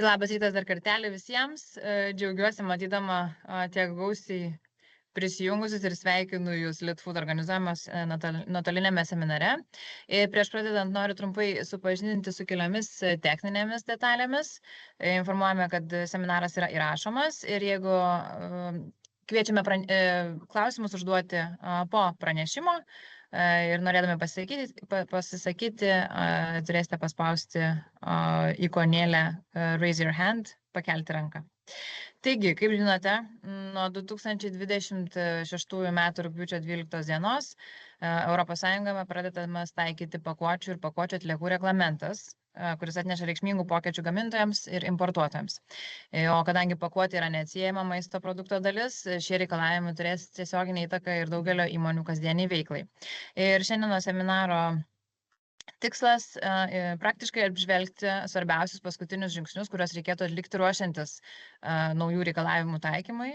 Labas rytas dar kartelį visiems. Džiaugiuosi matydama tiek gausiai prisijungusius ir sveikinu Jūs Litfood organizuojamos nuotolinėme seminare. Ir prieš pradedant noriu trumpai supažindinti su keliomis techninėmis detalėmis. Informuojame, kad seminaras yra įrašomas ir jeigu kviečiame klausimus užduoti po pranešimo ir norėdami pasisakyti, turėsite paspausti ikonėlę Raise Your Hand, pakelti ranką. Taigi, kaip žinote, nuo 2026 m. rugpjūčio 12 dienos ES pradedamas taikyti pakuočių ir pakuočių atliekų reglamentas, kuris atneša reikšmingų pokyčių gamintojams ir importuotojams. O kadangi pakuotė yra neatsiejama maisto produkto dalis, šie reikalavimai turės tiesioginę įtaką ir daugelio įmonių kasdieniai veiklai. Ir šiandieno seminaro tikslas praktiškai apžvelgti svarbiausius paskutinius žingsnius, kuriuos reikėtų atlikti ruošiantis naujų reikalavimų taikymui.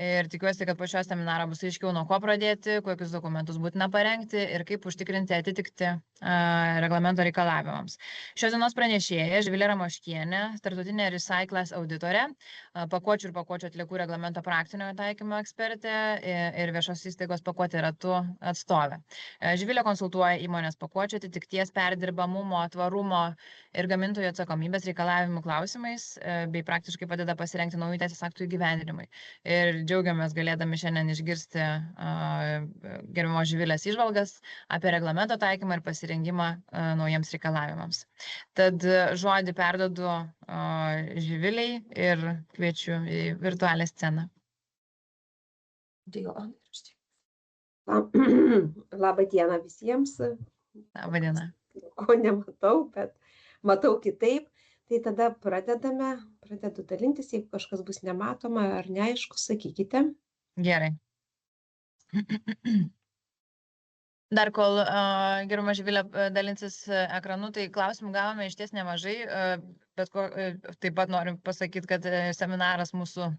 Ir tikiuosi, kad po šio seminaro bus aiškiau, nuo ko pradėti, kokius dokumentus būtina parengti ir kaip užtikrinti atitikti reglamento reikalavimams. Šios dienos pranešėja Živilė Ramoškienė, tarptautinė Recyclas auditorė, pakuočių ir pakuočių atliekų reglamento praktinio taikymo ekspertė ir viešos įstaigos pakuotė ratu atstovė. Živilė konsultuoja įmonės pakuočių atitikties, perdirbamumo, tvarumo ir gamintojų atsakomybės reikalavimų klausimais, bei praktiškai padeda pasirengti naujų teisės aktų įgyvendinimui. Ir džiaugiamės galėdami šiandien išgirsti gerbiamos Živilės įžvalgas apie reglamento taikymą ir pasirengimą naujiems reikalavimams. Tad žodį perduodu Živiliai ir kviečiu į virtualią sceną. Labą dieną visiems. Labą dieną. Ko nematau, bet matau kitaip. Tai tada pradedu dalintis, jeigu kažkas bus nematoma ar neaišku, sakykite. Gerai. Dar kol gerbiama Živilė dalinsis ekranu, tai klausimų gavome išties nemažai, bet taip pat noriu pasakyti, kad seminaras mūsų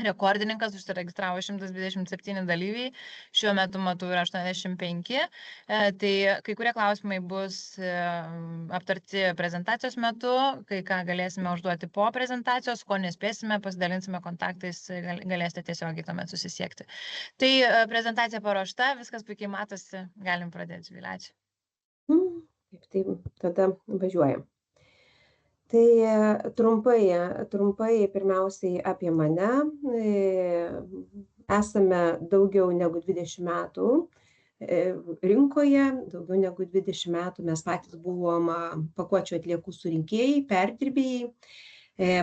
rekordininkas, užsiregistravo 127 dalyviai, šiuo metu matau yra 85, tai kai kurie klausimai bus aptarti prezentacijos metu, kai ką galėsime užduoti po prezentacijos, ko nespėsime, pasidalinsime kontaktais, galėsite tiesiogiai tuomet susisiekti. Tai prezentacija paruošta, viskas puikiai matosi, galim pradėti, Živilė, ačiū. Tai tada važiuojam. Tai trumpai pirmiausiai apie mane. Esame daugiau negu 20 metų rinkoje, daugiau negu 20 metų mes patys buvom pakuočių atliekų surinkėjai, perdirbėjai,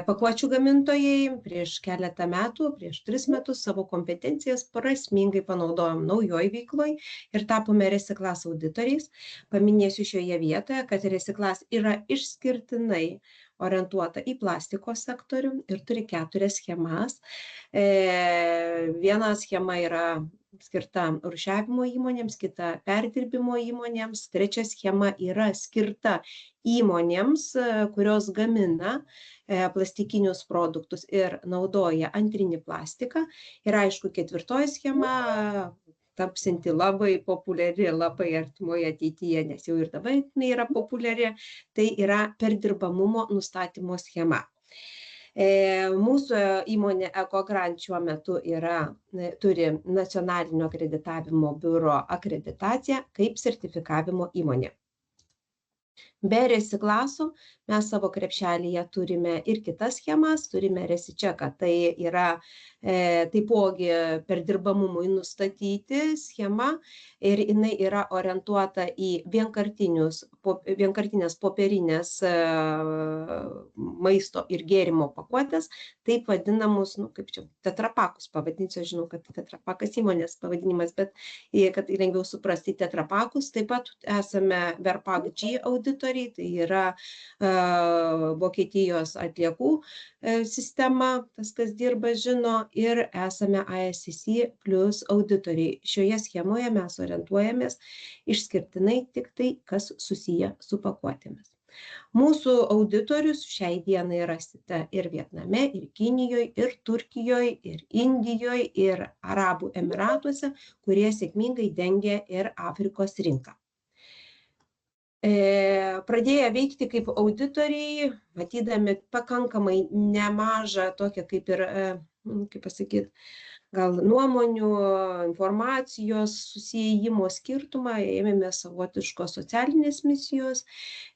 pakuočių gamintojai. Prieš keletą metų, prieš 3 metus savo kompetencijas prasmingai panaudojom naujoj veikloj ir tapome Recyclas auditoriais. Paminėsiu šioje vietoje, kad Recyclas yra išskirtinai orientuota į plastiko sektorių ir turi 4 schemas. Viena schema yra skirta rūšiavimo įmonėms, kita perdirbimo įmonėms, trečia schema yra skirta įmonėms, kurios gamina plastikinius produktus ir naudoja antrinį plastiką. Ir aišku, 4 schema tapsinti labai populiari, labai artimoje ateityje, nes jau ir dabar jinai yra populiari, tai yra perdirbamumo nustatymo schema. Mūsų įmonė EcoGrant šiuo metu turi nacionalinio akreditavimo biuro akreditaciją kaip sertifikavimo įmonė. Be Recyclaso mes savo krepšelyje turime ir kitas schemas, turime Recycheką, tai yra taipogi perdirbamumui nustatyti schema ir jinai yra orientuota į vienkartinės popierinės maisto ir gėrimo pakuotės, taip vadinamus, kaip čia, tetrapakus pavadinsiu, žinau, kad tetrapakas įmonės pavadinimas, bet kad lengviau suprasti tetrapakus. Taip pat esame Verpack G auditoriai, tai yra Vokietijos atliekų sistema, tas, kas dirba, žino, ir esame ISCC plus auditoriai. Šioje schemoje mes orientuojamės išskirtinai tik tai, kas susiję su pakuotėmis. Mūsų auditorius šiai dienai rasite ir Vietname, ir Kinijoje, ir Turkijoje, ir Indijoje, ir Arabų Emyratuose, kurie sėkmingai dengia ir Afrikos rinką. Pradėję veikti kaip auditoriai, matydami pakankamai nemažą tokią kaip ir, kaip pasakyti, gal nuomonių, informacijos susijimo skirtumą, ėmėmės savotiškos socialinės misijos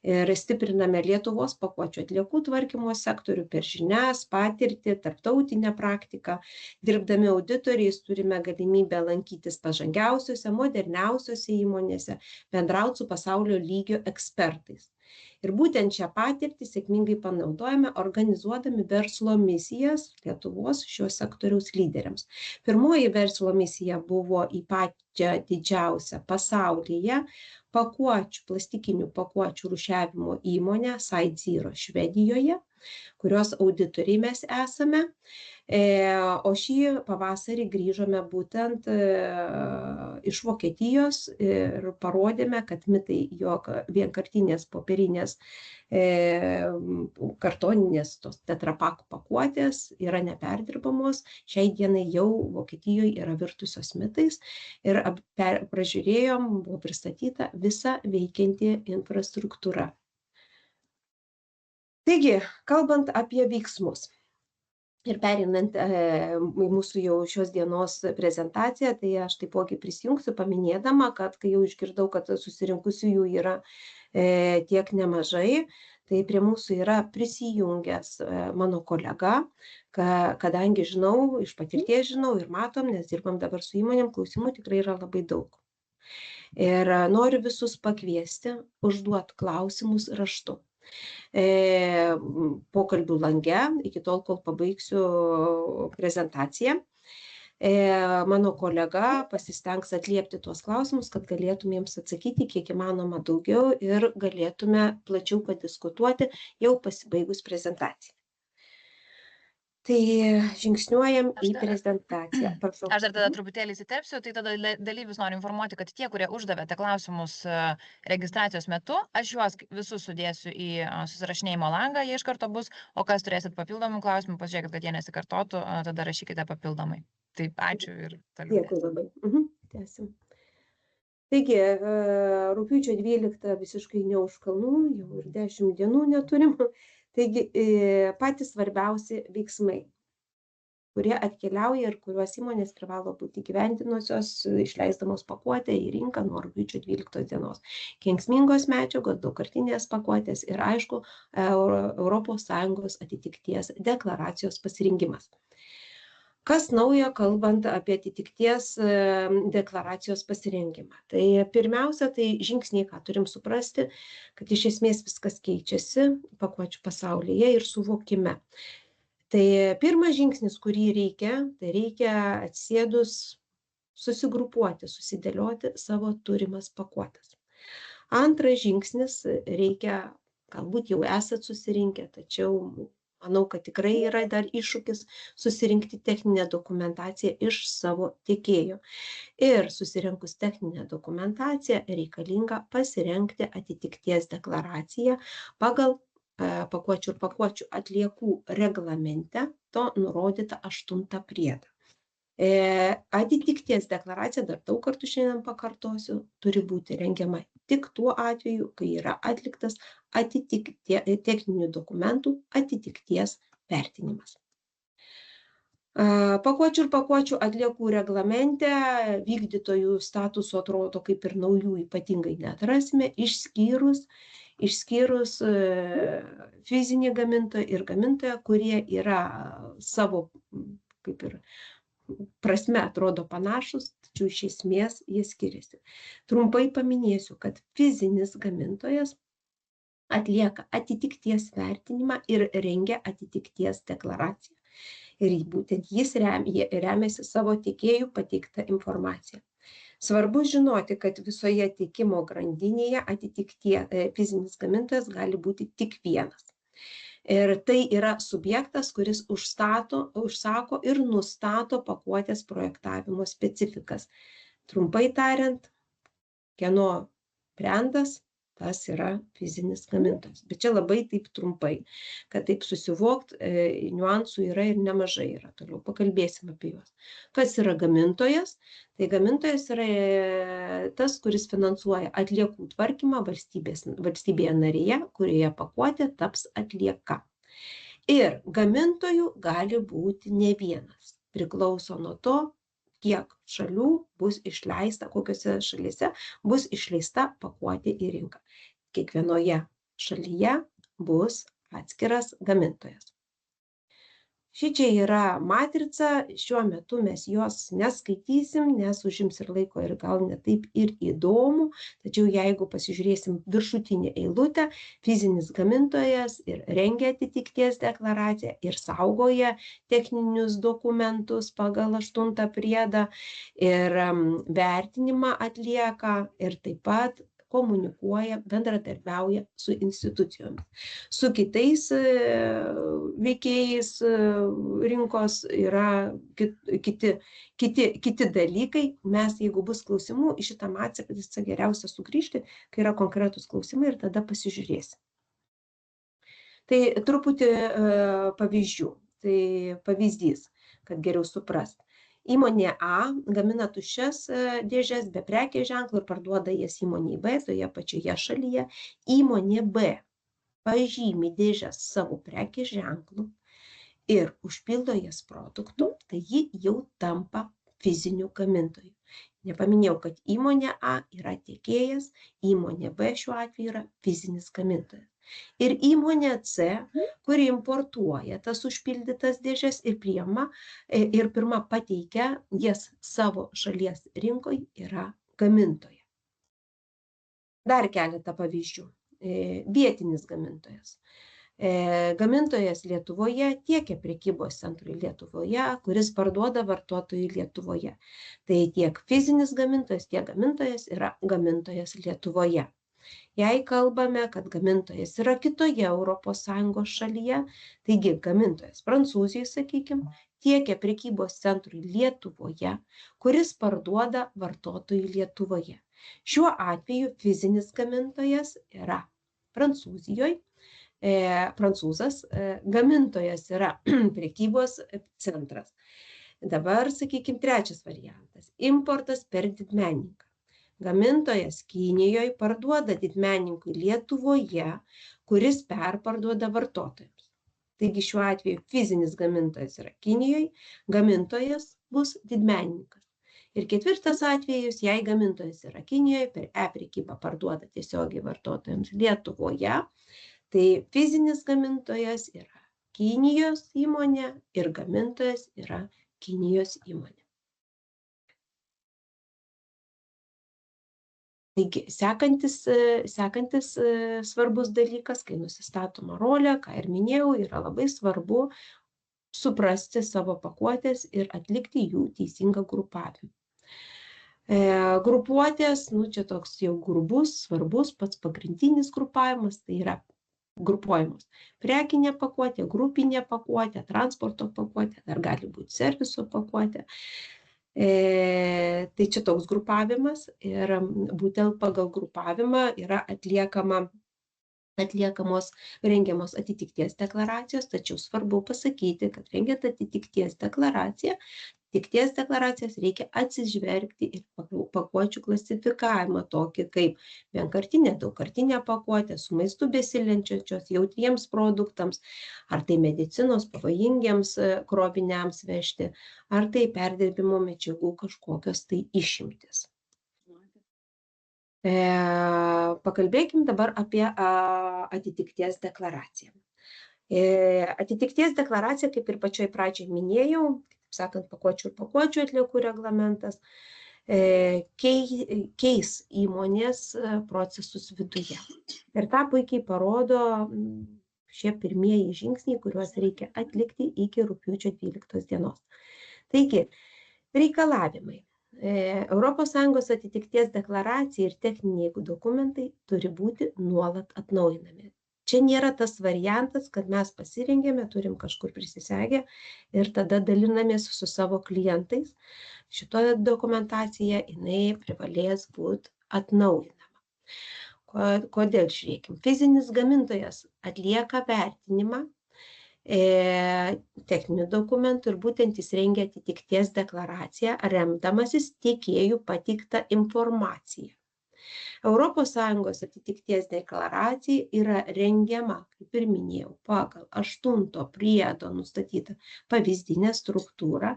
ir stipriname Lietuvos pakuočių atliekų tvarkymo sektorių per žinias, patirtį, tarptautinę praktiką. Dirbdami auditoriais turime galimybę lankytis pažangiausiose, moderniausiose įmonėse, bendrauti su pasaulio lygio ekspertais. Ir būtent šią patirtį sėkmingai panaudojame organizuodami verslo misijas Lietuvos šio sektoriaus lyderiams. Pirmoji verslo misija buvo į pačią didžiausią pasaulyje plastikinių pakuočių rūšiavimo įmonę Site Zero Švedijoje, kurios auditoriai mes esame. O šį pavasarį grįžome būtent iš Vokietijos ir parodėme, kad mitai, jog vienkartinės popierinės kartoninės tos tetrapak pakuotės yra neperdirbamos, šiai dienai jau Vokietijoje yra virtusios mitais ir pražiūrėjom, buvo pristatyta visa veikianti infrastruktūra. Taigi, kalbant apie veiksmus ir perinant į mūsų jau šios dienos prezentaciją, tai aš taipogi prisijungsiu paminėdama, kad kai jau išgirdau, kad susirinkusiųjų yra tiek nemažai, tai prie mūsų yra prisijungęs mano kolega, kadangi žinau, iš patirties žinau ir matom, nes dirbam dabar su įmonėm, klausimų tikrai yra labai daug. Ir noriu visus pakviesti, užduoti klausimus raštu. Pokalbių lange, iki tol, kol pabaigsiu prezentaciją. Mano kolega pasistengs atliepti tuos klausimus, kad galėtume jiems atsakyti kiek įmanoma daugiau ir galėtume plačiau padiskutuoti jau pasibaigus prezentaciją. Tai žingsniuojam į prezentaciją. Prašau. Aš dar tada truputėlį įsiterpsiu, tai tada dalyvius noriu informuoti, kad tie, kurie uždavėte klausimus registracijos metu, aš juos visus sudėsiu į susirašinėjimo langą, jie iš karto bus, o kas turėsit papildomų klausimų, pasižiūrėkit, kad jie nesikartotų, tada rašykite papildomai. Taip, ačiū ir toliau. Dėkui labai. Tęsim. Taigi, rugpjūčio 12 visiškai ne už kalnų, jau ir 10 dienų neturim. Taigi, patys svarbiausi veiksmai, kurie atkeliauja ir kuriuos įmonės privalo būti įgyvendinusios, išleisdamos pakuotę į rinką nuo rugpjūčio 12 dienos. Kenksmingos medžiagos, daugkartinės pakuotės ir, aišku, ES atitikties deklaracijos pasirinkimas. Kas naujo, kalbant apie atitikties deklaracijos pasirinkimą? Tai pirmiausia, tai žingsniai, ką turim suprasti, kad iš esmės viskas keičiasi pakuočių pasaulyje ir suvokime. Tai pirmas žingsnis, kurį reikia, tai reikia atsėdus susigrupuoti, susidėlioti savo turimas pakuotes. Antras žingsnis, reikia, galbūt jau esat susirinkę, tačiau manau, kad tikrai yra dar iššūkis susirinkti techninę dokumentaciją iš savo tiekėjo. Ir susirinkus techninę dokumentaciją reikalinga pasirengti atitikties deklaraciją pagal pakuočių ir pakuočių atliekų reglamente to nurodyta 8 priedą. Atitikties deklaracija, dar daug kartų šiandien pakartosiu, turi būti rengiama tik tuo atveju, kai yra atliktas techninių dokumentų atitikties vertinimas. Pakuočių ir pakuočių atliekų reglamente vykdytojų statuso atrodo kaip ir naujų ypatingai neatrasime, išskyrus fizinį gamintoją ir gamintoją, kurie yra savo kaip ir prasme atrodo panašus, tačiau iš esmės jie skiriasi. Trumpai paminėsiu, kad fizinis gamintojas atlieka atitikties vertinimą ir rengia atitikties deklaraciją. Ir būtent jis remiasi savo tiekėjų pateiktą informaciją. Svarbu žinoti, kad visoje tiekimo grandinėje fizinis gamintojas gali būti tik vienas. Ir tai yra subjektas, kuris užsako ir nustato pakuotės projektavimo specifikas. Trumpai tariant, kieno brendas, tas yra fizinis gamintojas. Bet čia labai taip trumpai, kad taip susivokt, niuansų yra ir nemažai yra. Toliau pakalbėsim apie juos. Kas yra gamintojas? Tai gamintojas yra tas, kuris finansuoja atliekų tvarkymą valstybėje narėje, kurioje pakuotė taps atlieka. Ir gamintojų gali būti ne vienas. Priklauso nuo to, kiek šalių bus išleista, kokiose šalyse bus išleista pakuotė į rinką. Kiekvienoje šalyje bus atskiras gamintojas. Šičia yra matrica, šiuo metu mes jos neskaitysim, nes užims ir laiko ir gal netaip ir įdomu, tačiau jeigu pasižiūrėsim viršutinę eilutę, fizinis gamintojas ir rengia atitikties deklaraciją ir saugoja techninius dokumentus pagal 8 priedą ir vertinimą atlieka ir taip pat komunikuoja, bendradarbiauja su institucijomis. Su kitais veikėjais rinkos yra kiti dalykai. Mes, jeigu bus klausimų, į šitą matricą geriausia sugrįžti, kai yra konkretus klausimai ir tada pasižiūrėsim. Tai truputį pavyzdžių. Tai pavyzdys, kad geriau suprast. Įmonė A gamina tuščias dėžes be prekės ženklo ir parduoda jas įmonei B toje pačioje šalyje. Įmonė B pažymi dėžes savo prekės ženklu ir užpildo jas produktų, tai ji jau tampa fiziniu gamintoju. Nepaminėjau, kad įmonė A yra tiekėjas, įmonė B šiuo atveju yra fizinis gamintojas. Ir įmonė C, kuri importuoja tas užpildytas dėžes ir pirma pateikia jas savo šalies rinkoje, yra gamintoja. Dar keletą pavyzdžių. Vietinis gamintojas. Gamintojas Lietuvoje tiekia prekybos centrui Lietuvoje, kuris parduoda vartotojui Lietuvoje. Tai tiek fizinis gamintojas, tiek gamintojas yra gamintojas Lietuvoje. Jei kalbame, kad gamintojas yra kitoje ES šalyje, taigi gamintojas Prancūzijoje, sakykime, tiekia prekybos centrui Lietuvoje, kuris parduoda vartotojui Lietuvoje. Šiuo atveju fizinis gamintojas yra Prancūzijoje, prancūzas, gamintojas yra prekybos centras. Dabar, sakykime, trečias variantas – importas per didmenininką. Gamintojas Kinijoje parduoda didmenininkui Lietuvoje, kuris perparduoda vartotojams. Taigi šiuo atveju fizinis gamintojas yra Kinijoje, gamintojas bus didmenininkas. Ir ketvirtas atvejis, jei gamintojas yra Kinijoje, per e-prekybą parduoda tiesiogiai vartotojams Lietuvoje, tai fizinis gamintojas yra Kinijos įmonė ir gamintojas yra Kinijos įmonė. Taigi, sekantis svarbus dalykas, kai nusistatoma rolė, ką ir minėjau, yra labai svarbu suprasti savo pakuotės ir atlikti jų teisingą grupavimą. Grupuotės, čia toks jau grubus, svarbus, pats pagrindinis grupavimas, tai yra grupuojamos prekinė pakuotė, grupinė pakuotė, transporto pakuotė, dar gali būti serviso pakuotė. Tai čia toks grupavimas ir būtent pagal grupavimą yra rengiamos atitikties deklaracijos, tačiau svarbu pasakyti, kad rengiant atitikties deklaracijas reikia atsižvelgti ir pakuočių klasifikavimą, tokį kaip vienkartinė, daugkartinė pakuotė, su maistu besilenčiančios, jautriems produktams, ar tai medicinos pavojingiems kroviniams vežti, ar tai perdirbimo medžiagų kažkokios tai išimtis. Pakalbėkim dabar apie atitikties deklaraciją. Atitikties deklaracija, kaip ir pačioj pradžioj minėjau, sakant, pakuočių ir pakuočių atliekų reglamentas, keis įmonės procesus viduje. Ir tą puikiai parodo šie pirmieji žingsniai, kuriuos reikia atlikti iki rugpjūčio 12 dienos. Taigi, reikalavimai. ES atitikties deklaracija ir techniniai dokumentai turi būti nuolat atnaujinami. Čia nėra tas variantas, kad mes pasirengėme, turim kažkur prisisegę ir tada dalinamės su savo klientais. Šitoje dokumentacija jinai privalės būti atnaujinama. Kodėl, žiūrėkim, fizinis gamintojas atlieka vertinimą techninių dokumentų ir būtent jis rengia atitikties deklaraciją, remdamasis tiekėjų pateiktą informaciją. ES atitikties deklaracija yra rengiama, kaip ir minėjau, pagal 8 priedo nustatytą pavyzdinę struktūrą,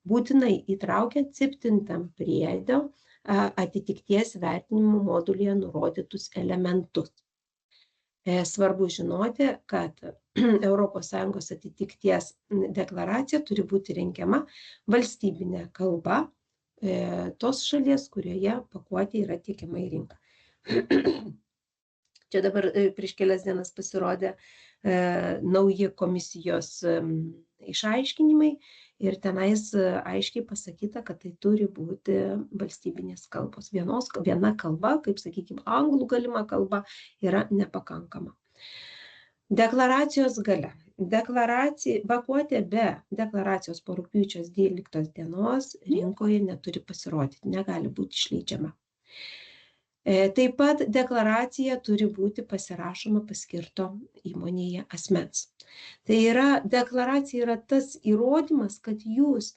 būtinai įtraukiant 7 priedo atitikties vertinimo modulyje nurodytus elementus. Svarbu žinoti, kad ES atitikties deklaracija turi būti rengiama valstybinė kalba tos šalies, kurioje pakuotė yra tiekiama į rinką. Čia dabar prieš kelias dienas pasirodė nauji komisijos išaiškinimai ir tenais aiškiai pasakyta, kad tai turi būti valstybinės kalbos. Viena kalba, kaip sakykime, anglų galima kalba, yra nepakankama. Deklaracijos galia. Pakuotė be deklaracijos po rugpjūčio 12 dienos rinkoje neturi pasirodyti, negali būti išleidžiama. Taip pat deklaracija turi būti pasirašoma paskirto įmonėje asmens. Tai yra, deklaracija yra tas įrodymas, kad jūs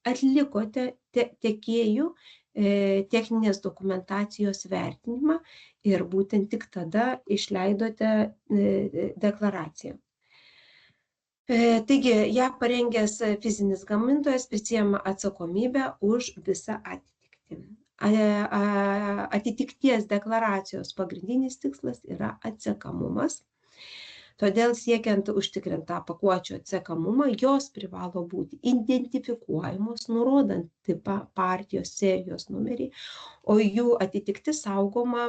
atlikote tiekėjų techninės dokumentacijos vertinimą ir būtent tik tada išleidote deklaraciją. Taigi, ją parengęs fizinis gamintojas prisiima atsakomybę už visą atitikti. Atitikties deklaracijos pagrindinis tikslas yra atsekamumas. Todėl siekiant užtikrinti tą pakuočių atsekamumą, jos privalo būti identifikuojamos, nurodant tipą, partijos, serijos numerį, o jų atitiktis saugoma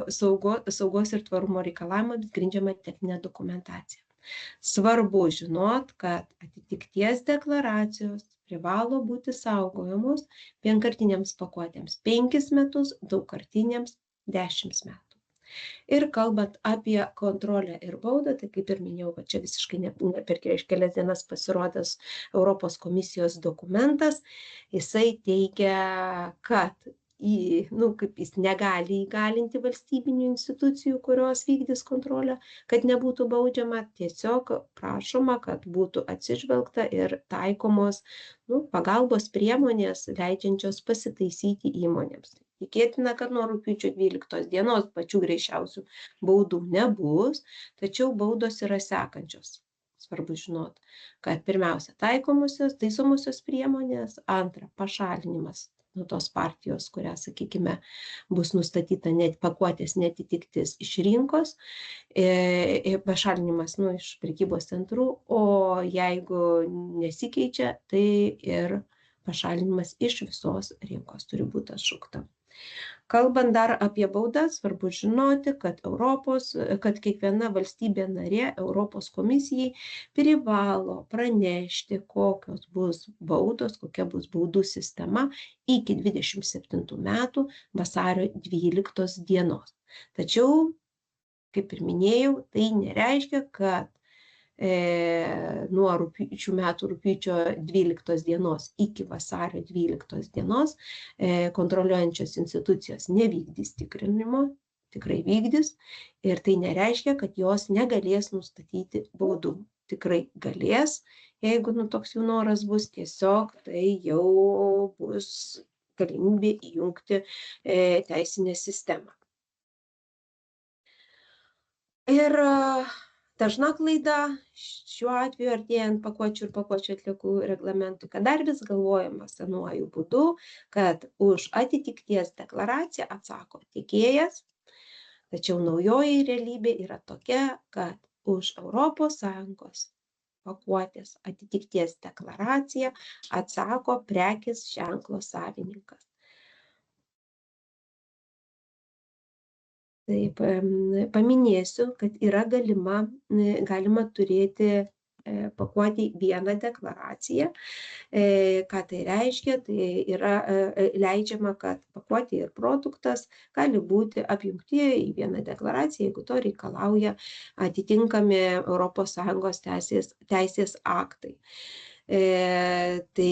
saugos ir tvarumo reikalavimams grindžiama techninė dokumentacija. Svarbu žinot, kad atitikties deklaracijos privalo būti saugojamos vienkartinėms pakuotėms 5 metus, daugkartinėms 10 metų. Ir kalbant apie kontrolę ir baudą, tai kaip ir minėjau, kad čia visiškai per kelias dienas pasirodęs Europos komisijos dokumentas, jisai teigia, kad kaip jis negali įgalinti valstybinių institucijų, kurios vykdys kontrolę, kad nebūtų baudžiama, tiesiog prašoma, kad būtų atsižvelgta ir taikomos pagalbos priemonės, leidžiančios pasitaisyti įmonėms. Tikėtina, kad nuo rugpjūčio 12 dienos pačių griežčiausių baudų nebus, tačiau baudos yra sekančios. Svarbu žinot, kad pirmiausia taisomosios priemonės, antra pašalinimas nuo tos partijos, kurią, sakykime, bus nustatyta pakuotės neatitiktis iš rinkos, pašalinimas iš prekybos centrų, o jeigu nesikeičia, tai ir pašalinimas iš visos rinkos turi būti atšaukta. Kalbant dar apie baudas, svarbu žinoti, kad kiekviena valstybė narė Europos komisijai privalo pranešti, kokios bus baudos, kokia bus baudų sistema iki 27 metų vasario 12 dienos. Tačiau, kaip ir minėjau, tai nereiškia, kad nuo šių metų rugpjūčio 12 dienos iki vasario 12 dienos kontroliuojančios institucijos nevykdys tikrinimo, tikrai vykdys, ir tai nereiškia, kad jos negalės nustatyti baudų. Tikrai galės, jeigu toks jų noras bus, tiesiog tai jau bus galimybė įjungti teisinę sistemą. Ir dažna klaida šiuo atveju artėjant pakuočių ir pakuočių atliekų reglamentui, kad dar vis galvojama senuoju būdu, kad už atitikties deklaraciją atsako tiekėjas, tačiau naujoji realybė yra tokia, kad už ES pakuotės atitikties deklaraciją atsako prekės ženklo savininkas. Taip, paminėsiu, kad yra galima turėti pakuotei vieną deklaraciją. Ką tai reiškia? Tai yra leidžiama, kad pakuotė ir produktas gali būti apjungti į vieną deklaraciją, jeigu to reikalauja atitinkami ES teisės aktai. Tai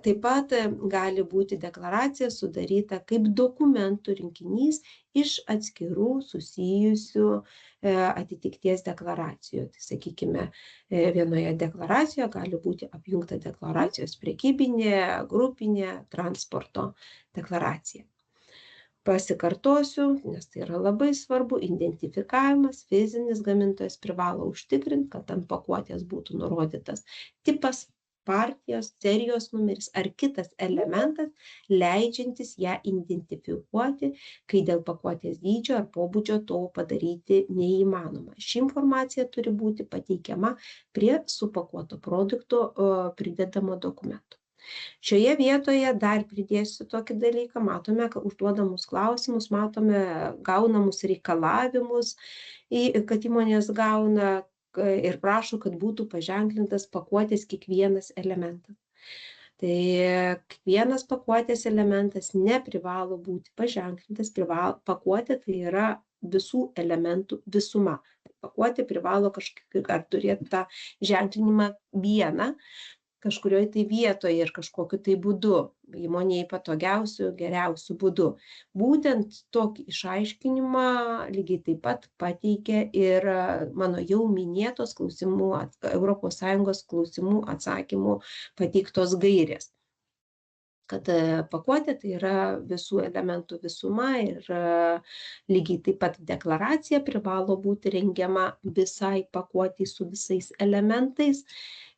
taip pat gali būti deklaracija sudaryta kaip dokumentų rinkinys iš atskirų susijusių atitikties deklaracijų. Tai sakykime, vienoje deklaracijoje gali būti apjungta deklaracijos prekybinė, grupinė, transporto deklaracija. Pasikartosiu, nes tai yra labai svarbu, identifikavimas, fizinis gamintojas privalo užtikrinti, kad ant pakuotės būtų nurodytas tipas, partijos, serijos numeris ar kitas elementas, leidžiantis ją identifikuoti, kai dėl pakuotės dydžio ar pobūdžio to padaryti neįmanoma. Ši informacija turi būti pateikiama prie supakuoto produkto pridedamo dokumento. Šioje vietoje dar pridėsiu tokį dalyką, matome užduodamus klausimus, matome gaunamus reikalavimus, kad įmonės gauna ir prašo, kad būtų paženklintas pakuotės kiekvienas elementas. Tai kiekvienas pakuotės elementas neprivalo būti paženklintas, pakuotė tai yra visų elementų visuma. Pakuotė privalo ar turėti tą ženklinimą vieną, kažkurioje tai vietoje ir kažkokiu tai būdu, įmonėje patogiausiu, geriausiu būdu. Būtent tokį išaiškinimą lygiai taip pat pateikia ir mano jau minėtos ES klausimų atsakymų pateiktos gairės. Kad pakuotė tai yra visų elementų visuma ir lygiai taip pat deklaracija privalo būti rengiama visai pakuotei su visais elementais.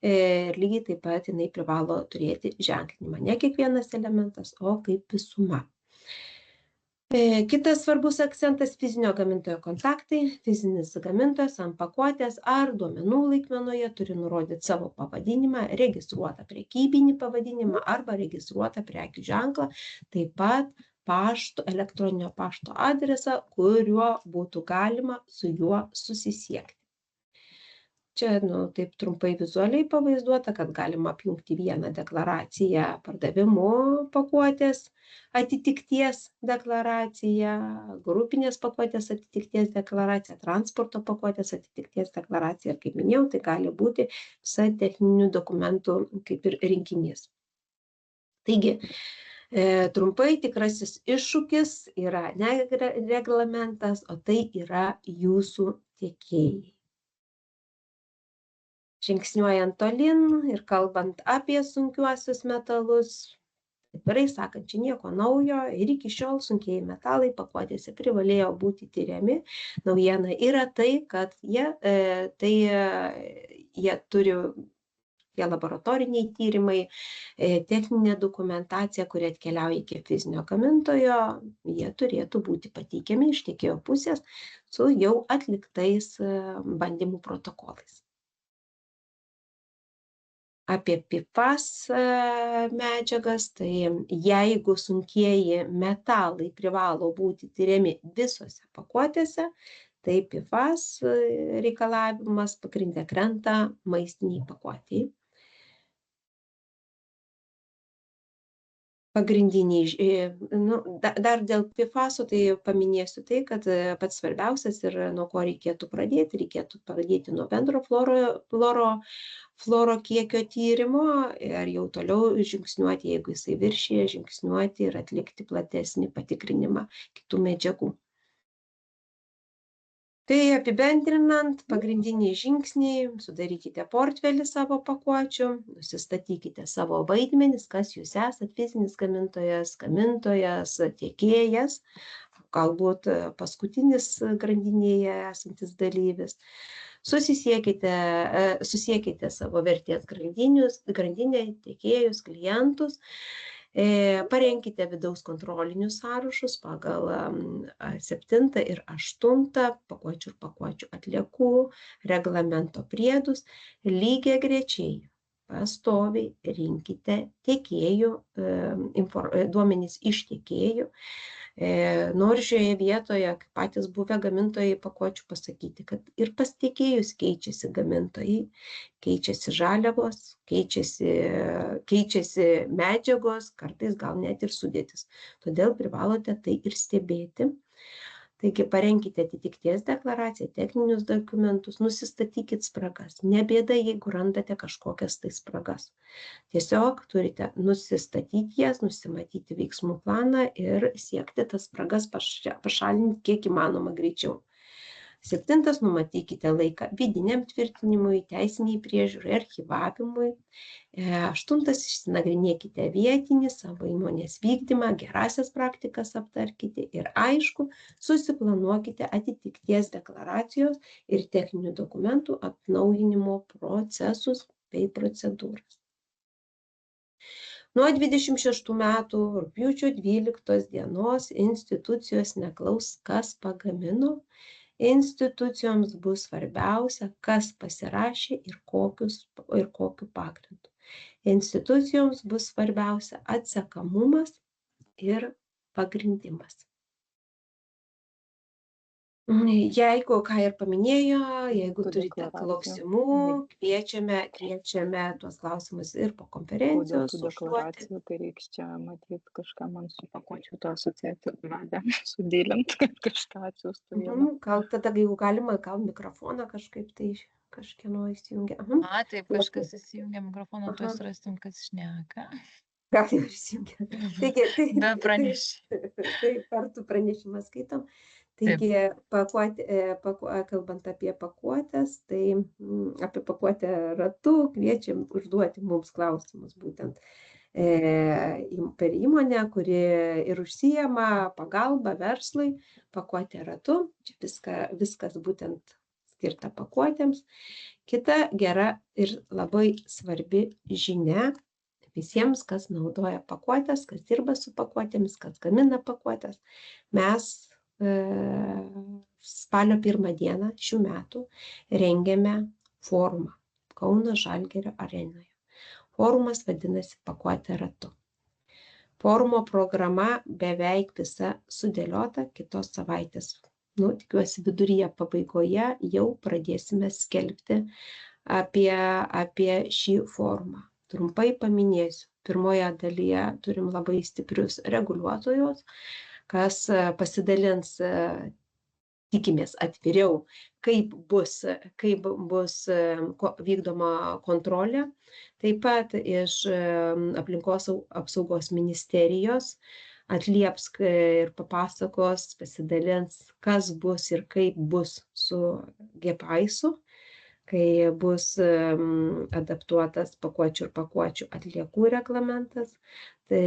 Ir lygiai taip pat jinai privalo turėti ženklinimą. Ne kiekvienas elementas, o kaip visuma. Kitas svarbus akcentas - fizinio gamintojo kontaktai. Fizinis gamintojas ant pakuotės ar duomenų laikmenoje turi nurodyti savo pavadinimą, registruotą prekybinį pavadinimą arba registruotą prekių ženklą, taip pat elektroninio pašto adresą, kuriuo būtų galima su juo susisiekti. Čia taip trumpai vizualiai pavaizduota, kad galima apjungti vieną deklaraciją pardavimo pakuotės atitikties deklaraciją, grupinės pakuotės atitikties deklaraciją, transporto pakuotės atitikties deklaraciją. Ir kaip minėjau, tai gali būti visa techninių dokumentų kaip ir rinkinys. Taigi, trumpai tikrasis iššūkis yra ne reglamentas, o tai yra jūsų tiekėjai. Žingsniuojant tolyn ir kalbant apie sunkiuosius metalus, atvirai sakant, čia nieko naujo ir iki šiol sunkieji metalai pakuotėse privalėjo būti tiriami. Naujiena yra tai, kad jie turi tie laboratoriniai tyrimai, techninė dokumentacija, kuri atkeliauja iki fizinio gamintojo, jie turėtų būti pateikiami iš tiekėjo pusės su jau atliktais bandymų protokolais. Apie PFAS medžiagas, tai jeigu sunkieji metalai privalo būti tiriami visose pakuotėse, tai PFAS reikalavimas pagrinde krenta maistiniai pakuotėjai. Pagrindiniai, dar dėl PFASų, tai paminėsiu tai, kad pats svarbiausias ir nuo ko reikėtų pradėti nuo bendro fluoro kiekio tyrimo ir jau toliau žingsniuoti, jeigu jisai viršyje, žingsniuoti ir atlikti platesnį patikrinimą kitų medžiagų. Tai apibendrinant, pagrindiniai žingsniai: sudarykite portfelį savo pakuočių, nusistatykite savo vaidmenis, kas jūs esat, fizinis gamintojas, tiekėjas, galbūt paskutinis grandinėje esantis dalyvis. Susiekite savo vertės grandinę, tiekėjus, klientus. Parenkite vidaus kontrolinius sąrašus pagal 7 ir 8 pakuočių ir pakuočių atliekų reglamento priedus. Lygiagrečiai pastoviai rinkite duomenys iš tiekėjų. Noriu šioje vietoje, kaip patys buvę gamintojai pakuočių, pasakyti, kad ir pas tiekėjus keičiasi gamintojai, keičiasi žaliavos, keičiasi medžiagos, kartais gal net ir sudėtis. Todėl privalote tai ir stebėti. Taigi parenkite atitikties deklaraciją, techninius dokumentus, nusistatykit spragas. Ne bėda, jeigu randate kažkokias tai spragas. Tiesiog turite nusistatyti jas, nusimatyti veiksmų planą ir siekti tas spragas pašalinti kiek įmanoma greičiau. 7. Numatykite laiką vidiniam tvirtinimui, teisiniai priežiūrai, archyvavimui. 8. Išsinagrinėkite vietinį savo įmonės vykdymą, gerasias praktikas aptarkite ir aišku, susiplanuokite atitikties deklaracijos ir techninių dokumentų atnaujinimo procesus bei procedūras. Nuo 26 metų rugpjūčio 12 dienos institucijos neklaus, kas pagamino. Institucijoms bus svarbiausia, kas pasirašė ir kokiu pagrindu. Institucijoms bus svarbiausia atsekamumas ir pagrindimas. Jeigu, ką ir paminėjo, jeigu turite klausimų, kviečiame tuos klausimus ir po konferencijos užduoti. Tai reiks čia matyti kažką man su pakuočių to asociacijos vadę sudėlint, kad kažką atsiųstų. Gal tada, jeigu galima, gal mikrofoną kažkaip tai kažkieno įsijungia. Taip, kažkas įsijungia mikrofoną, tu surastim, kas šneka. Gal jau įsijungia. Be pranešimų. Taip, kartu pranešimą skaitom. Taigi, kalbant apie pakuotės, tai apie pakuotę ratu kviečiam užduoti mums klausimus būtent per įmonę, kuri ir užsijama pagalba verslui, pakuotė ratu. Čia viskas būtent skirta pakuotėms. Kita gera ir labai svarbi žinia visiems, kas naudoja pakuotės, kas dirba su pakuotėmis, kas gamina pakuotės. Mes spalio 1 dieną šių metų rengiame forumą Kauno Žalgirio arenoje. Forumas vadinasi Pakuotė ratu. Forumo programa beveik visa sudėliota, kitos savaitės, tikiuosi viduryje pabaigoje jau pradėsime skelbti apie šį forumą. Trumpai paminėsiu, pirmoje dalyje turim labai stiprius reguliuotojus, kas pasidalins, tikimės atviriau, kaip bus vykdoma kontrolė. Taip pat iš aplinkos apsaugos ministerijos atlieps ir papasakos, pasidalins, kas bus ir kaip bus su GPAIS-u, kai bus adaptuotas pakuočių ir pakuočių atliekų reglamentas. Tai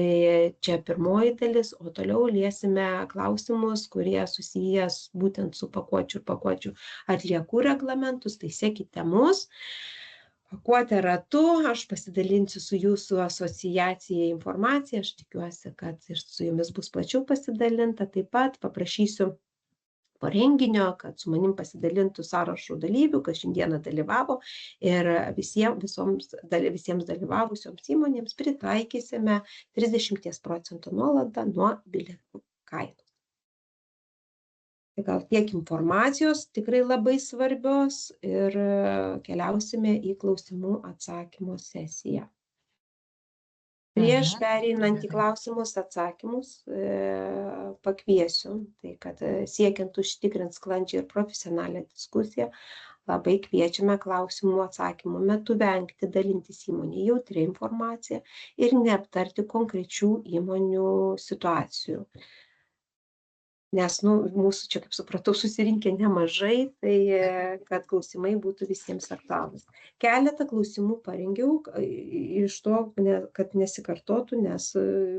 čia pirmoji dalis, o toliau liesime klausimus, kurie susijęs būtent su pakuočių ir pakuočių atliekų reglamentus. Tai sekite mus. Pakuotė ratu, aš pasidalinsiu su jūsų asociacija informacija, aš tikiuosi, kad ir su jumis bus plačiau pasidalinta. Taip pat paprašysiu po renginio, kad su manim pasidalintų sąrašų dalyvių, kas šiandieną dalyvavo ir visiems dalyvavusioms įmonėms pritaikysime 30% nuolaidą nuo bilietų kainos. Tai gal tiek informacijos, tikrai labai svarbios ir keliausime į klausimų atsakymo sesiją. Prieš pereinant į klausimus atsakymus pakviesiu, tai kad siekiant užtikrinti sklandžią ir profesionalią diskusiją, labai kviečiame klausimų atsakymų metu vengti dalintis įmonėje jautrią informaciją ir neaptarti konkrečių įmonių situacijų. Nes mūsų čia, kaip supratau, susirinkę nemažai, tai kad klausimai būtų visiems aktualūs. Keletą klausimų parengiau iš to, kad nesikartotų, nes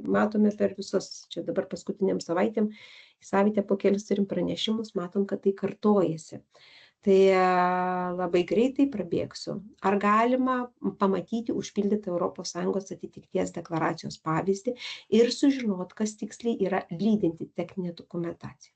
matome per visos, čia dabar paskutiniam savaitėm, savaitę po kelis turim pranešimus, matom, kad tai kartojasi. Tai labai greitai prabėgsiu. Ar galima pamatyti užpildytą ES atitikties deklaracijos pavyzdį ir sužinoti, kas tiksliai yra lydinti techninė dokumentacija.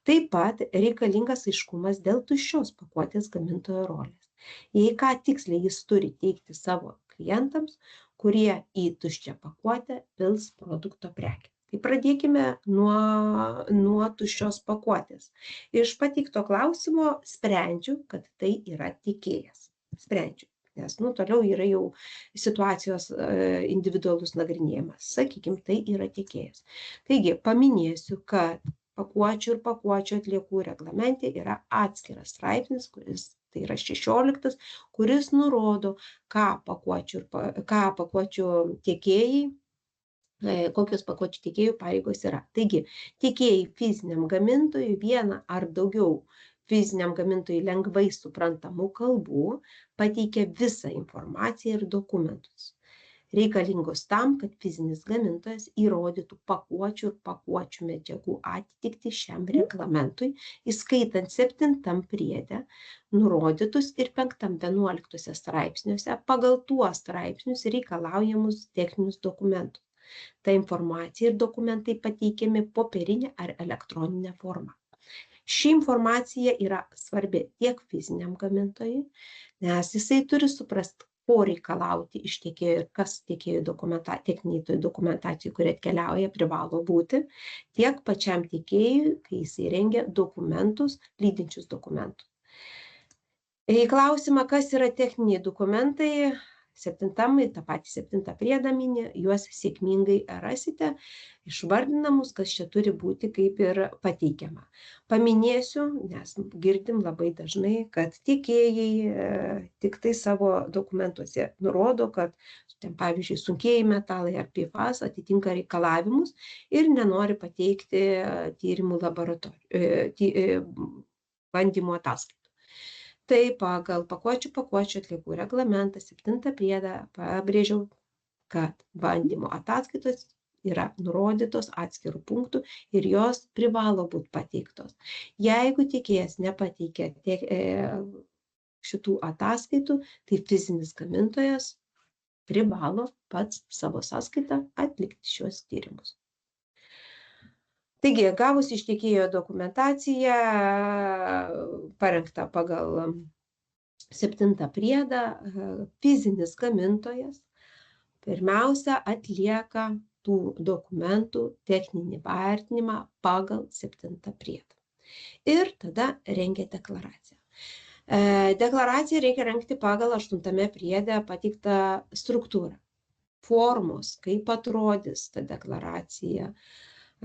Taip pat reikalingas aiškumas dėl tuščios pakuotės gamintojo rolės. Jei ką tiksliai jis turi teikti savo klientams, kurie į tuščią pakuotę pils produkto prekę. Tai pradėkime nuo tuščios pakuotės. Iš pateikto klausimo sprendžiu, kad tai yra tiekėjas. Sprendžiu, nes toliau yra jau situacijos individualus nagrinėjimas. Sakykime, tai yra tiekėjas. Taigi, paminėsiu, kad pakuočių ir pakuočių atliekų reglamente yra atskiras straipsnis, tai yra 16, kuris nurodo, ką pakuočių tiekėjai, kokios pakuočių tiekėjų pareigos yra. Taigi, tiekėjai fiziniam gamintojui vieną ar daugiau fiziniam gamintojui lengvai suprantamų kalbų pateikia visą informaciją ir dokumentus reikalingus tam, kad fizinis gamintojas įrodytų pakuočių ir pakuočių medžiagų atitikti šiam reglamentui, įskaitant 7 priede nurodytus ir 5-11 straipsniuose pagal tuos straipsnius reikalaujamus techninius dokumentus. Ta informacija ir dokumentai pateikiami popierinė ar elektroninė forma. Ši informacija yra svarbi tiek fiziniam gamintojui, nes jisai turi suprasti, ko reikalauti iš tiekėjo ir kas tiekėjo techninėje dokumentacijoje, kuri atkeliauja, privalo būti, tiek pačiam tiekėjui, kai jisai rengia dokumentus, lydinčius dokumentus. Į klausimą, kas yra techniniai dokumentai, tą patį 7 priedą mini, juos sėkmingai rasite, išvardinamus, kas čia turi būti kaip ir pateikiama. Paminėsiu, nes girdim labai dažnai, kad tiekėjai tik tai savo dokumentuose nurodo, kad pavyzdžiui sunkieji metalai ar PFAS atitinka reikalavimus ir nenori pateikti tyrimų bandymų ataskaitų. Tai pagal pakuočių atliekų reglamentą 7 priedą pabrėžiau, kad bandymo ataskaitos yra nurodytos atskirų punktų ir jos privalo būti pateiktos. Jeigu tiekėjas nepateikia šitų ataskaitų, tai fizinis gamintojas privalo pats savo sąskaitą atlikti šios tyrimus. Taigi, gavus iš tiekėjo dokumentaciją, parengtą pagal 7 priedą, fizinis gamintojas pirmiausia atlieka tų dokumentų techninį vertinimą pagal 7 priedą. Ir tada rengia deklaraciją. Deklaraciją reikia rengti pagal 8 priede pateiktą struktūrą. Formos, kaip atrodys ta deklaracija,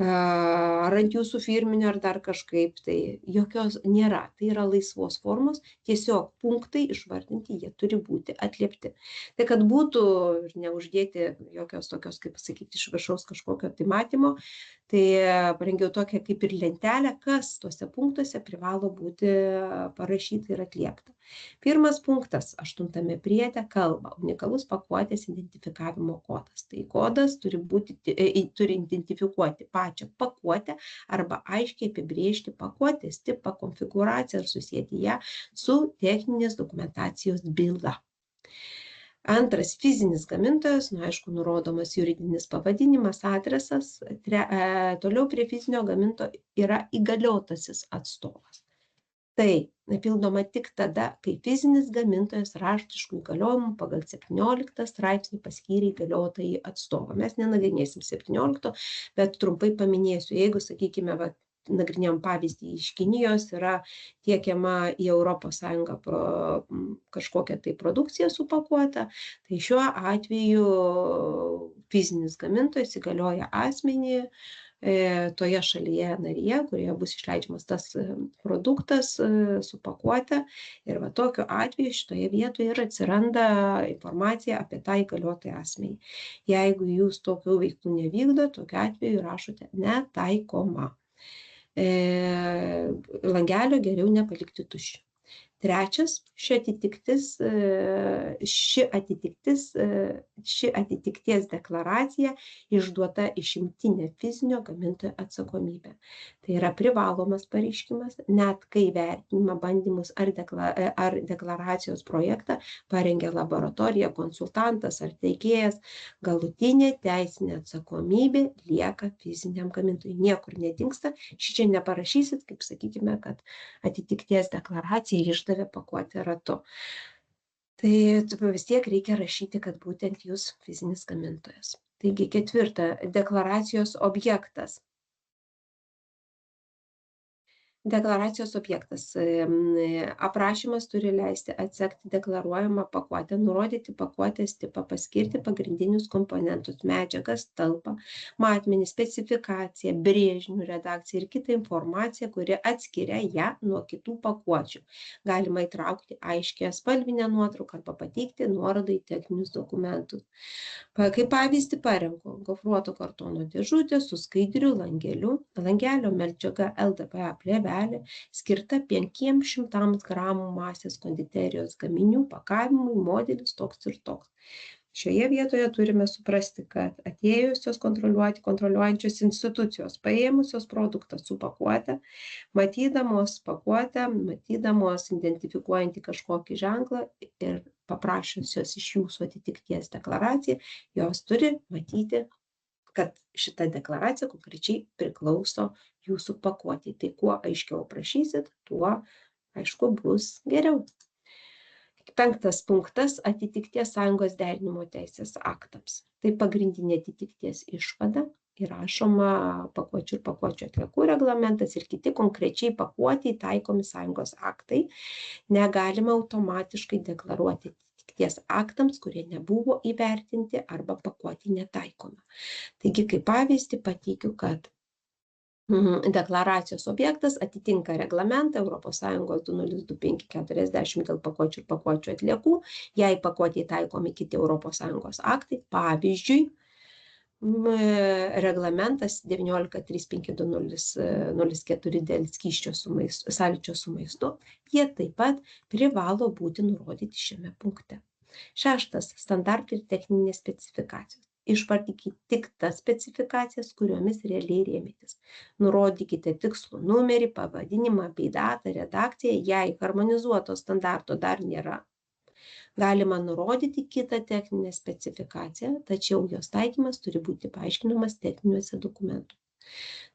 ar ant jūsų firminio, ar dar kažkaip, tai jokios nėra. Tai yra laisvos formos, tiesiog punktai išvardinti, jie turi būti atliepti. Tai kad būtų ir neuždėti jokios tokios, kaip pasakyti, iš viršaus kažkokio tai matymo, tai parengiau tokią kaip ir lentelę, kas tuose punktuose privalo būti parašyta ir atliepta. Pirmas punktas 8 priede kalba unikalus pakuotės identifikavimo kodas. Tai kodas turi identifikuoti pačią pakuotę arba aiškiai apibrėžti pakuotės tipą, konfigūraciją ir susijęti ją su techninės dokumentacijos byla. Antras, fizinis gamintojas, aišku, nurodomas juridinis pavadinimas, adresas, toliau prie fizinio gamintojo yra įgaliotasis atstovas. Tai pildoma tik tada, kai fizinis gamintojas raštiškų įgaliojimų pagal 17 straipsnį paskyrė įgaliotąjį atstovą. Mes nenagrinėsim 17, bet trumpai paminėsiu, jeigu, sakykime, nagrinėjom pavyzdį iš Kinijos, yra tiekiama į ES kažkokią tai produkciją supakuota, tai šiuo atveju fizinis gamintojas įgalioja asmenį toje šalyje narėje, kurioje bus išleidžiamas tas produktas supakuota. Ir tokiu atveju šitoje vietoje ir atsiranda informacija apie tą įgaliotąjį asmenį. Jeigu jūs tokių veiklų nevykdo, tokiu atveju rašote netaikoma. Langelio geriau nepalikti tuščio. Trečias, ši atitikties deklaracija išduota išimtinė fizinio gamintojo atsakomybė. Tai yra privalomas pareiškimas, net kai vertinimą, bandymus ar deklaracijos projektą parengia laboratorija, konsultantas ar teikėjas, galutinė teisinė atsakomybė lieka fiziniam gamintojui. Niekur nedingsta, šičia neparašysit, kaip sakykime, kad atitikties deklaracija išdavė pakuotę ratu. Tai vis tiek reikia rašyti, kad būtent jūs fizinis gamintojas. Taigi, 4. Deklaracijos objektas. Deklaracijos objektas. Aprašymas turi leisti atsekti deklaruojamą pakuotę, nurodyti pakuotės tipą, paskirti pagrindinius komponentus, medžiagas, talpą, matmenį, specifikaciją, brėžinių redakciją ir kitą informaciją, kuri atskiria ją nuo kitų pakuočių. Galima įtraukti aiškią spalvinę nuotrauką arba pateikti nuorodą į techninius dokumentus. Kaip pavyzdį parenku gofruoto kartono dėžutę su skaidriu langeliu, langelio medžiaga LDPE plėvelė, skirta 500 gramų masės konditerijos gaminių pakavimui, modelis toks ir toks. Šioje vietoje turime suprasti, kad atėjusios kontroliuojančios institucijos, paėmusios produktą su pakuote, matydamos pakuotę, matydamos identifikuojantį kažkokį ženklą ir paprašiusios iš jūsų atitikties deklaraciją, jos turi matyti, kad šita deklaracija konkrečiai priklauso jūsų pakuotei. Tai kuo aiškiau aprašysit, tuo, aišku, bus geriau. 5 punktas - atitikties sąjungos derinimo teisės aktams. Tai pagrindinė atitikties išvada, įrašoma pakuočių ir pakuočių atliekų reglamentas ir kiti konkrečiai pakuotei taikomi sąjungos aktai. Negalima automatiškai deklaruoti atitikties aktams, kurie nebuvo įvertinti arba pakuotei netaikoma. Taigi, kaip pavyzdį pateikiu, kad deklaracijos objektas atitinka reglamentą ES 2025/40 dėl pakuočių ir pakuočių atliekų, jei pakuotei taikomi kiti ES aktai, pavyzdžiui, reglamentas 19.352.04 dėl skysčio sąlyčio su maistu, jie taip pat privalo būti nurodyti šiame punkte. 6. Standartai ir techninės specifikacijos. Išvardykite tik tas specifikacijas, kuriomis realiai rėmėtės. Nurodykite tikslų numerį, pavadinimą bei datą, redakciją, jei harmonizuoto standarto dar nėra. Galima nurodyti kitą techninę specifikaciją, tačiau jos taikymas turi būti paaiškinamas techniniuose dokumentuose.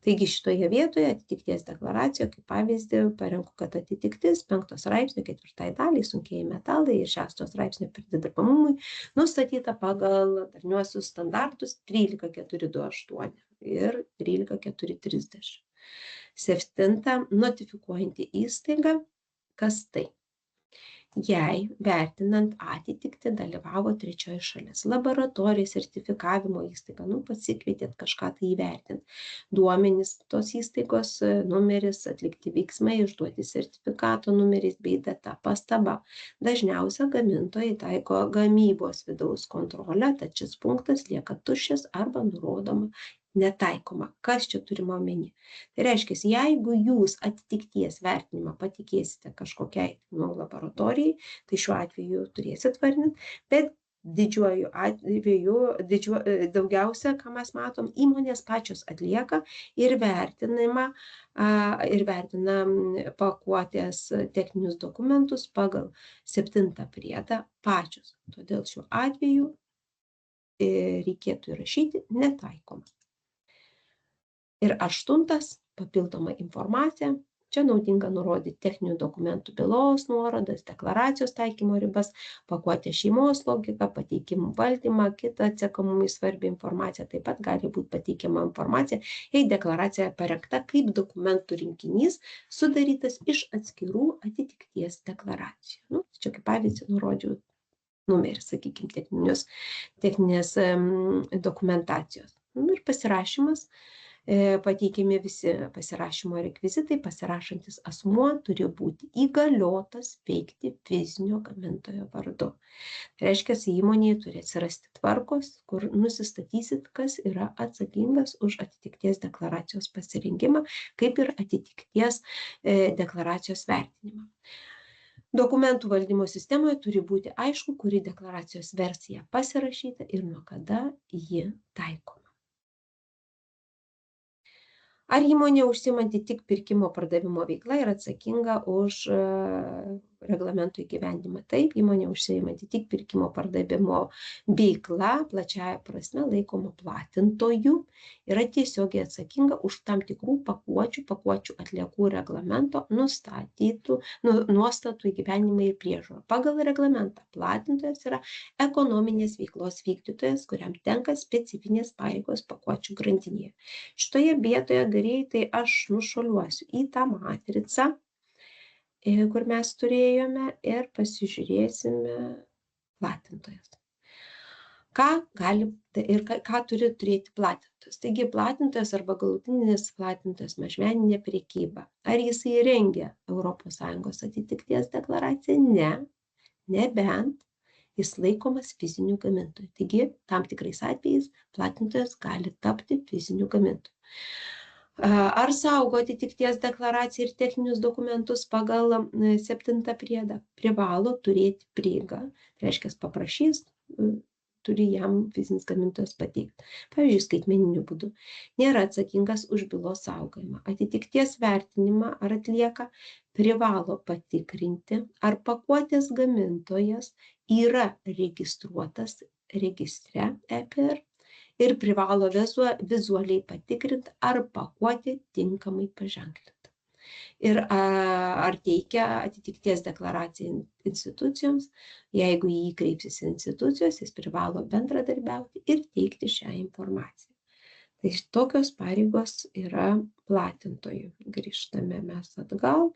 Taigi šitoje vietoje atitikties deklaracijoje, kaip pavyzdį, parenku, kad atitiktis 5 straipsnio 4 daliai sunkieji metalai ir 6 straipsnio perdirbamumui nustatyta pagal darniuosius standartus 13.428 ir 13.430. 7. Notifikuojanti įstaiga. Kas tai? Jei vertinant atitikti dalyvavo trečioji šalis, laboratorija, sertifikavimo įstaiga, pasikvietėt kažką tai įvertinti. Duomenys tos įstaigos, numeris, atlikti veiksmai, išduoti sertifikato numeris bei data, pastaba. Dažniausia gamintojai taiko gamybos vidaus kontrolę, tad šis punktas lieka tuščias arba nurodoma netaikoma. Kas čia turima omeny? Tai reiškia, jeigu jūs atitikties vertinimą patikėsite kažkokiai laboratorijai, tai šiuo atveju turėsit vardinti, bet didžiuoju atveju, daugiausia, ką mes matom, įmonės pačios atlieka ir vertina pakuotės techninius dokumentus pagal 7 priedą pačios. Todėl šiuo atveju reikėtų įrašyti netaikoma. Ir 8. Papildoma informacija. Čia naudinga nurodyti techninių dokumentų bylos nuorodas, deklaracijos taikymo ribas, pakuotės šeimos logiką, pateikimų valdymą, kitą atsekamumui svarbi informacija. Taip pat gali būti pateikiama informacija, jei deklaracija parengta kaip dokumentų rinkinys sudarytas iš atskirų atitikties deklaracijų. Čia kaip pavyzdį nurodžiau numerį, sakykime, techninės dokumentacijos. Ir pasirašymas. Pateikiami visi pasirašymo rekvizitai, pasirašantis asmuo turi būti įgaliotas veikti fizinio gamintojo vardu. Tai reiškia, įmonėje turi atsirasti tvarkos, kur nusistatysit, kas yra atsakingas už atitikties deklaracijos pasirinkimą, kaip ir atitikties deklaracijos vertinimą. Dokumentų valdymo sistemoje turi būti aišku, kuri deklaracijos versija pasirašyta ir nuo kada ji taikoma. Ar įmonė užsiimanti tik pirkimo pardavimo veikla yra atsakinga už reglamento įgyvendinimą. Taip, įmonė užsiimanti tik pirkimo pardavimo veikla, plačiaja prasme laikoma platintoju, yra tiesiogiai atsakinga už tam tikrų pakuočių atliekų reglamento nustatytų nuostatų įgyvendinimą ir priežiūrą. Pagal reglamentą platintojas yra ekonominės veiklos vykdytojas, kuriam tenka specifinės pareigos pakuočių grandinėje. Šitoje vietoje greitai aš nušuoliuosiu į tą matricą, kur mes turėjome, ir pasižiūrėsime platintojas. Ką turi turėti platintojas? Taigi platintojas arba galutinis platintojas mažmeninė prekyba. Ar jisai rengia ES atitikties deklaraciją? Ne, nebent jis laikomas fiziniu gamintoju. Taigi tam tikrais atvejais platintojas gali tapti fiziniu gamintoju. Ar saugo atitikties deklaraciją ir techninius dokumentus pagal 7 priedą? Privalo turėti prieigą. Tai reiškia, paprašys, turi jam fizinis gamintojas pateikti. Pavyzdžiui, skaitmeniniu būdu. Nėra atsakingas už bylos saugojimą. Atitikties vertinimą ar atlieka, privalo patikrinti, ar pakuotės gamintojas yra registruotas registre EPR ir privalo vizualiai patikrinti, ar pakuotė tinkamai paženklinta. Ir ar teikia atitikties deklaraciją institucijoms. Jeigu jį kreipsis institucijos, jis privalo bendradarbiauti ir teikti šią informaciją. Tai tokios pareigos yra platintojų. Grįžtame mes atgal.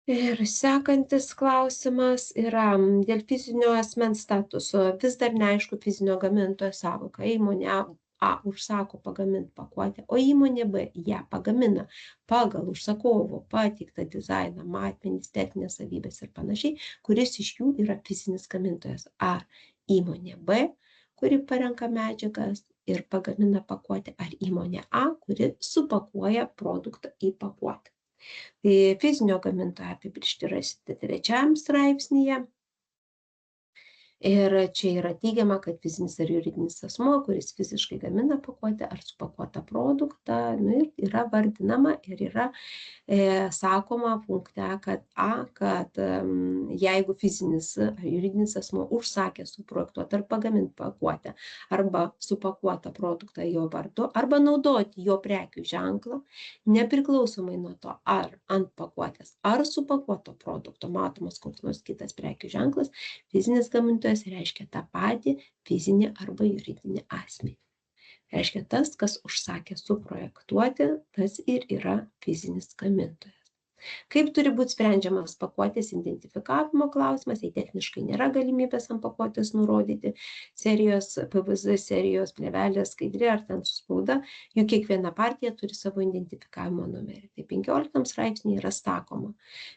Ir sekantis klausimas yra dėl fizinio asmens statuso. Vis dar neaišku fizinio gamintojo sąvoka. Įmonė A užsako pagaminti pakuotę, o įmonė B ją pagamina pagal užsakovo pateiktą dizainą, matmenis, techninės savybės ir panašiai, kuris iš jų yra fizinis gamintojas. Ar įmonė B, kuri parenka medžiagas ir pagamina pakuotę, ar įmonė A, kuri supakuoja produktą į pakuotę. Tai fizinio gamintojo apibrėžtį rasite 3 straipsnyje. Ir čia yra teigiama, kad fizinis ar juridinis asmuo, kuris fiziškai gamina pakuotę ar supakuotą produktą, ir yra vardinama ir yra sakoma punkte, kad jeigu fizinis ar juridinis asmuo užsakė suprojektuoti ar pagaminti pakuotę arba supakuotą produktą jo vardu, arba naudoti jo prekių ženklą, nepriklausomai nuo to, ar ant pakuotės ar supakuoto produkto matomas koks nors kitas prekių ženklas, fizinis gamintojas reiškia tą patį fizinį arba juridinį asmenį. Reiškia, tas, kas užsakė suprojektuoti, tas ir yra fizinis gamintojas. Kaip turi būti sprendžiamas pakuotės identifikavimo klausimas, jei techniškai nėra galimybės ant pakuotės nurodyti serijos, PVZ serijos, plėvelės, skaidri ar ten suspauda, juk kiekviena partija turi savo identifikavimo numerį. Tai 15 straipsnėje yra sakoma,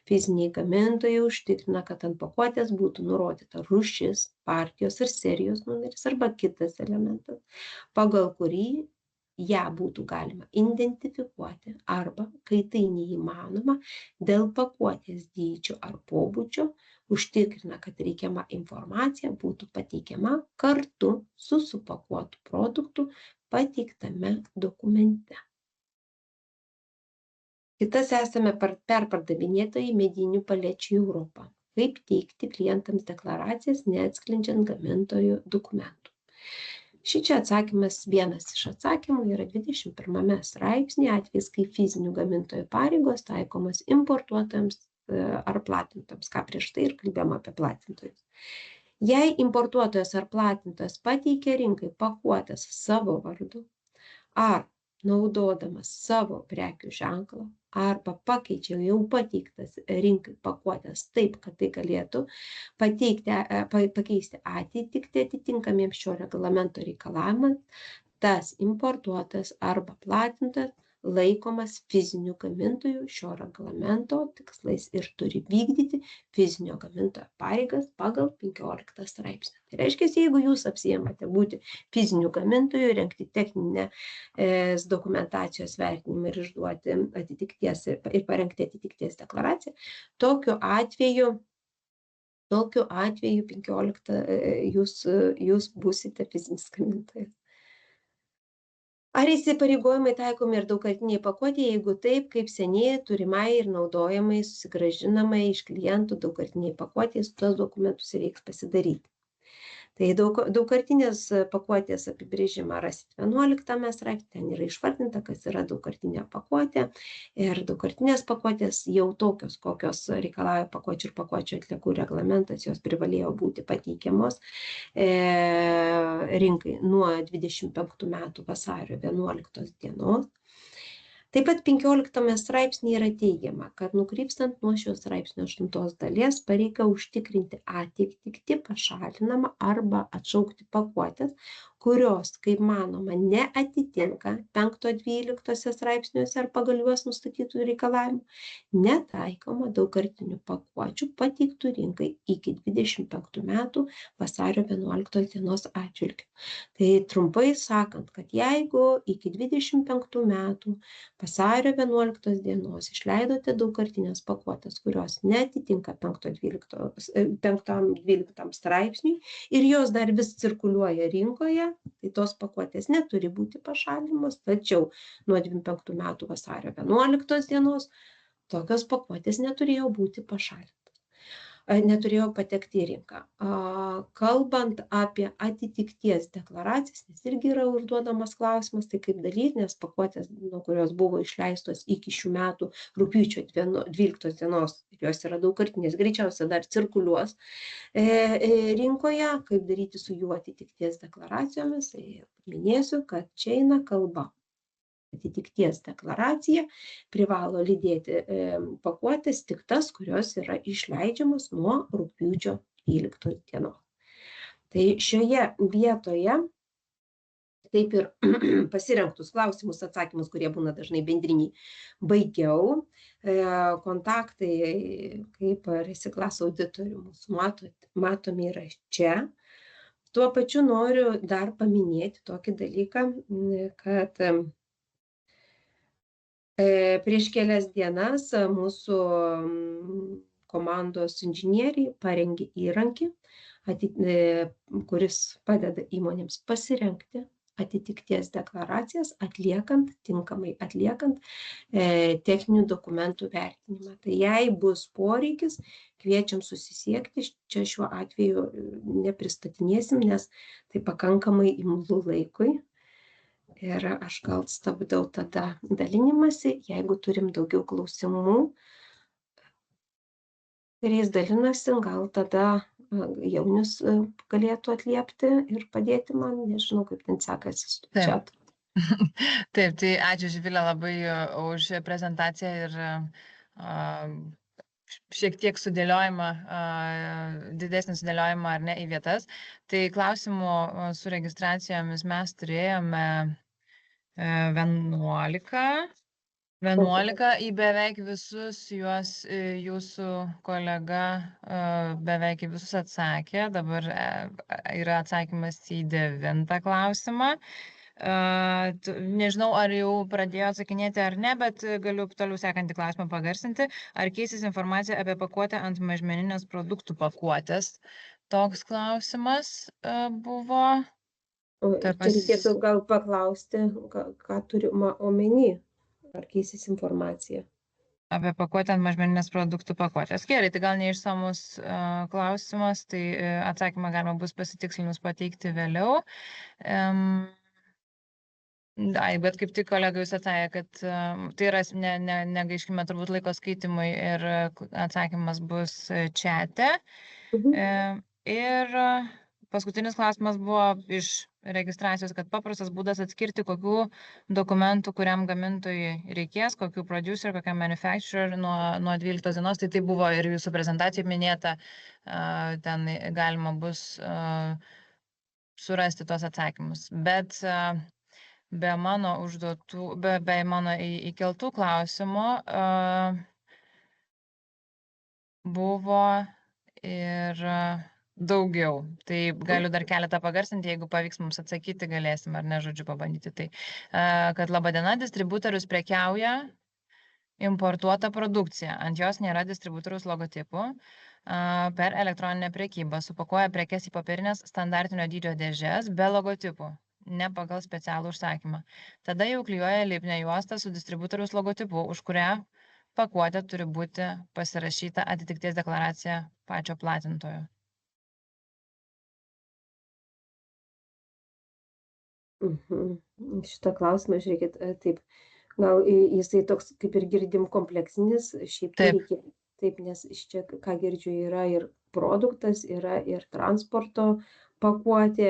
fiziniai gamintojai užtikrina, kad ant pakuotės būtų nurodyta rūšis, partijos ir serijos numeris arba kitas elementas, pagal kurį ją būtų galima identifikuoti arba, kai tai neįmanoma, dėl pakuotės dydžio ar pobūdžio, užtikrina, kad reikiama informacija būtų pateikiama kartu su supakuotu produktu pateiktame dokumente. Kitas esame perpardavinėtojai medinių palečių į Europą. Kaip teikti klientams deklaracijas, neatskleidžiant gamintojų dokumentų. Šičia atsakymas, vienas iš atsakymų yra 21 straipsnėje, atvejais, kai fizinių gamintojų pareigos taikomos importuotojams ar platintojams, ką prieš tai ir kalbėjome apie platintojus. Jei importuotojas ar platintojas pateikia rinkai pakuotės savo vardu, ar naudodamas savo prekių ženklą, arba pakeičia jau pateiktas rinkai pakuotės taip, kad tai galėtų pakeisti atitikti atitinkamiems šio reglamento reikalavimams, tas importuotojas arba platintojas laikomas fiziniu gamintoju šio reglamento tikslais ir turi vykdyti fizinio gamintojo pareigas pagal 15 straipsnį. Tai reiškia, jeigu jūs apsiėmate būti fiziniu gamintoju, rengti techninės dokumentacijos vertinimą ir išduoti atitikties ir parengti atitikties deklaraciją, tokiu atveju 15 jūs būsite fizinis gamintojas. Ar įsipareigojimai taikomi ir daugkartiniai pakuotė, jeigu taip, kaip seniai turimai ir naudojamai susigrąžinamai iš klientų daugkartiniai pakuotės, tuos dokumentus reiks pasidaryti. Tai daugkartinės pakuotės apibrėžimą rasit 11 straipsny, ten yra išvardinta, kas yra daugkartinė pakuotė. Ir daugkartinės pakuotės jau tokios, kokios reikalauja pakuočių ir pakuočių atliekų reglamentas, jos privalėjo būti pateikiamos rinkai nuo 25 metų vasario 11 dienos. Taip pat 15 straipsnėje yra teigiama, kad nukrypstant nuo šio straipsnio 8 dalies pareiga užtikrinti atitikti pašalinamą arba atšaukti pakuotės, kurios, kaip manoma, neatitinka 5-12 straipsniuose ar pagal juos nustatytų reikalavimų, netaikoma daugkartinių pakuočių pateiktų rinkai iki 25 metų vasario 11 dienos atžvilgiu. Tai trumpai sakant, kad jeigu iki 25 metų vasario 11 dienos išleidote daugkartinės pakuotės, kurios neatitinka 5-12 straipsniui ir jos dar vis cirkuliuoja rinkoje, tai tos pakuotės neturi būti pašalinamos, tačiau nuo 25 metų vasario 11 dienos tokios pakuotės neturėjo būti pašalintos. Neturėjo patekti į rinką. Kalbant apie atitikties deklaracijas, nes irgi yra užduodamas klausimas, tai kaip daryti, nes pakuotės, nuo kurios buvo išleistos iki šių metų rugpjūčio 12 dienos, jos yra daugkartinės, greičiausiai dar cirkuliuos rinkoje, kaip daryti su jų atitikties deklaracijomis, tai minėsiu, kad čia eina kalba. Atitikties deklaracija privalo lydėti pakuotės tik tas, kurios yra išleidžiamos nuo rugpjūčio 12 dienos. Tai šioje vietoje taip ir pasirinktus klausimus, atsakymus, kurie būna dažnai bendriniai, baigiau. Kontaktai kaip Recyclas auditorių mūsų matomi yra čia. Tuo pačiu noriu dar paminėti tokį dalyką, kad prieš kelias dienas mūsų komandos inžinieriai parengė įrankį, kuris padeda įmonėms pasirengti atitikties deklaracijas, tinkamai atliekant techninių dokumentų vertinimą. Tai jei bus poreikis, kviečiam susisiekti, čia šiuo atveju nepristatinėsim, nes tai pakankamai imlu laikui. Ir aš gal stabdau tada dalinimąsi, jeigu turim daugiau klausimų, kuriais dalinasi, gal tada Jaunius galėtų atliepti ir padėti man, nežinau, kaip ten sekasi su čiatu. Taip, tai ačiū Živilė labai už prezentaciją ir šiek tiek sudėliojimą, didesnį sudėliojimą ar ne į vietas. Tai klausimų su registracijomis mes turėjome 11 į beveik visus juos jūsų kolega beveik į visus atsakė. Dabar yra atsakymas į 9 klausimą. Nežinau, ar jau pradėjo atsakinėti ar ne, bet galiu toliau sekantį klausimą pagarsinti. Ar keisis informacija apie pakuotę ant mažmeninės produktų pakuotės? Toks klausimas buvo. Čia reikėtų gal paklausti, ką turima omeny, ar keisis informacija. Apie pakuotę ant mažmeninės produktų pakuotės. Gerai, tai gal neišsamus klausimas, tai atsakymą galima bus pasitikslinus pateikti vėliau. Bet kaip tik kolega jūs atsakė, kad tai yra, negaiškime turbūt laiko skaitimui ir atsakymas bus čiate. Ir paskutinis klausimas buvo iš registracijos, kad paprastas būdas atskirti, kokių dokumentų, kuriam gamintojui reikės, kokių producer, kokiam manufacturer nuo 12 dienos. Tai buvo ir jūsų prezentacijoje minėta, ten galima bus surasti tos atsakymus. Bet be mano užduotų, be mano įkeltų klausimų buvo ir daugiau. Tai galiu dar keletą pagarsinti, jeigu pavyks mums atsakyti, galėsim ar ne, žodžiu, pabandyti. Tai, kad laba diena, distributorius prekiauja importuotą produkciją. Ant jos nėra distributoriaus logotipų. Per elektroninę prekybą supakuoja prekes į popierinės standartinio dydžio dėžes be logotipų. ne pagal specialų užsakymą. Tada jau klijuoja lipnią juostą su distributoriaus logotipu, už kurią pakuotė turi būti pasirašyta atitikties deklaracija pačio platintojo. Šitą klausimą, žiūrėkit, taip, gal jisai toks, kaip ir girdim, kompleksinis, šiaip tai Taip. reikia, taip, nes iš čia, ką girdžiu, yra ir produktas, yra ir transporto pakuotė,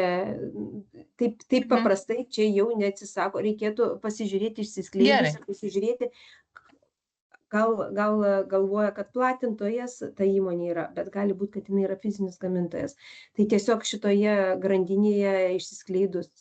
taip paprastai čia jau neatsisako, reikėtų pasižiūrėti išsiskleidus, pasižiūrėti, gal galvoja, kad platintojas ta įmonė yra, bet gali būti, kad jinai yra fizinis gamintojas. Tai tiesiog šitoje grandinėje išsiskleidus,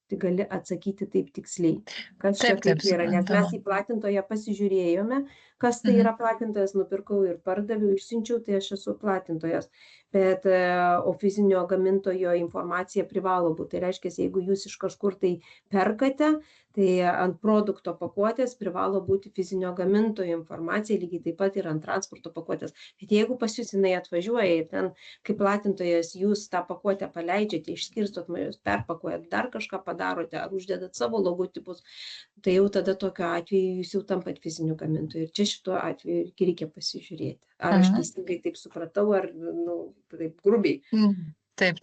tai gali atsakyti taip tiksliai, kas čia kaip yra, nes mes į platintoją pasižiūrėjome, kas tai yra platintojas, nupirkau ir pardaviau, išsiunčiau, tai aš esu platintojas, bet o fizinio gamintojo informacija privalo būti. Tai reiškia, jeigu jūs iš kažkur tai perkate, tai ant produkto pakuotės privalo būti fizinio gamintojo informacija, lygiai taip pat ir ant transporto pakuotės. Bet jeigu pas jūs jinai atvažiuoja ir ten, kaip platintojas, jūs tą pakuotę paleidžiate, išskirstot, perpakuojat, dar kažką padarote, ar uždedat savo logotipus, tai jau tada tokiu atveju jūs jau tampat fiziniu gamintoju. Ir čia šituo atveju reikia pasižiūrėti. Ar aš teisingai taip supratau, ar taip grubiai. Taip.